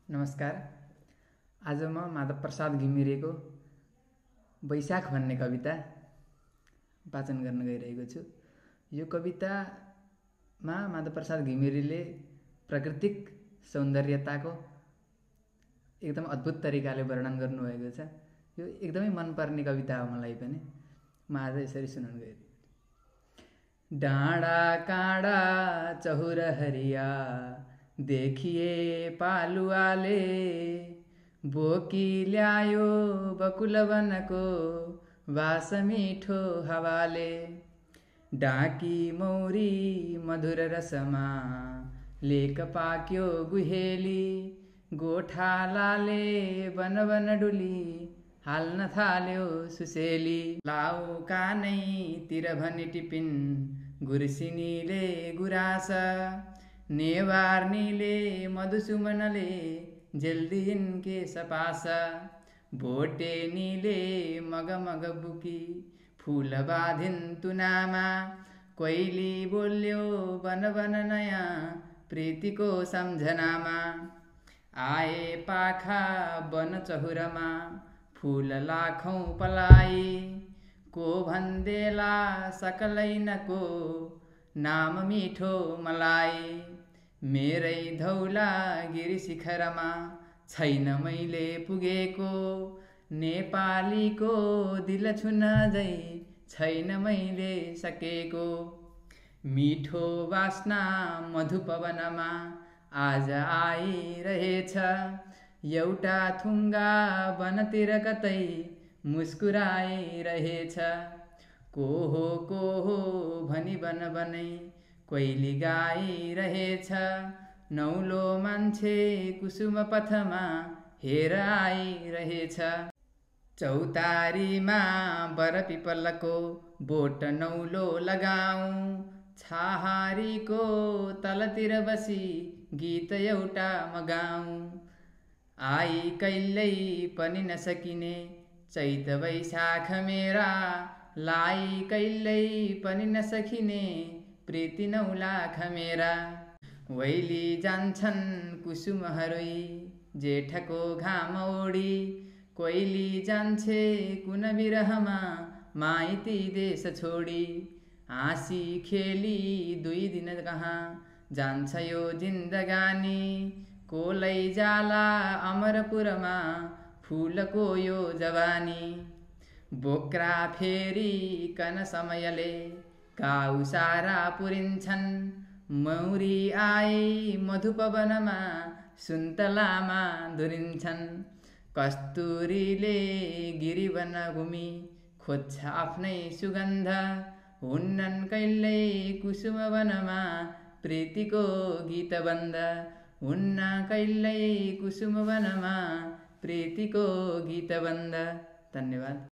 नमस्कार। आज म माधव प्रसाद घिमिरेको वैशाख भन्ने कविता वाचन गर्न गइरहेको छु। यो कवितामा माधव प्रसाद घिमिरेले प्राकृतिक सौन्दर्यताको एकदम अद्भुत तरिकाले वर्णन गर्नुभएको छ। यो एकदमै मनपर्ने कविता हो मलाई पनि। म आज यसरी सुनाउन गइरहेको। डाँडा काँडा चहुर हरिया देखिए पालुवाले, बोकी ल्यायो बकुल वनको वास मिठो हावाले। डाकी मौरी मधुर रसमा लेक पाक्यो गुहेली, गोठालाले वन वन डुली हाल्न थाल्यो सुसेली। लाउ कानैतिर भनी टिपिन गुर्सिनीले गुराँस, नेवार्नीले मधुसुमनले जेल्दिन् केश पास। भोटेनीले मगमग बुकी फूल बाँधिन् तुनामा, कोइली बोल्यो बन बन नयाँ प्रीतिको सम्झनामा। आए पाखा वन चहुरमा फूल लाखौं पलाई, को भन्देला सकलैनको नाम मिठो मलाई। मेरै धौला गिरी शिखरमा छैन मैले पुगेको, नेपालीको दिल छुन जै छैन मैले सकेको। मिठो वासना मधुपवनमा आज आइरहेछ, एउटा थुङ्गा वनतिर कतै मुस्कुराइरहेछ। को हो भनी बन बनै कोइली गाइरहेछ, नौलो मान्छे कुसुम पथमा हेर आइरहेछ। चौतारीमा बर पिपलको बोट नौलो लगाऊ, छाहारीको तलतिर बसी गीत एउटा मगाऊ। आई कहिल्यै पनि नसकिने चैत वैशाख मेरा, लाई कहिल्यै पनि नसकिने प्रीति 9 लाख मेरा। वैली जान्छन् कुसुमहरू जेठको घाम ओढी, कोइली जान्छे कुन बिरहमा माइती देश छोडी। हाँसी खेली 2 दिन कहाँ जान्छ यो जिन्दगानी, को लैजाला अमरपुरमा फूलको यो जवानी। बोक्रा फेरि कन समयले काउ सारा पुरिन्छन्, मौरी आई मधुपवनमा सुन्तलामा धुरिन्छन्। कस्तुरीले गिरिवन घुमी खोज्छ आफ्नै सुगन्ध, हुन्नन् कहिल्यै कुसुम वनमा प्रीतिको गीत बन्द। हुन्न कहिल्यै कुसुम वनमा प्रीतिको गीत बन्द। धन्यवाद।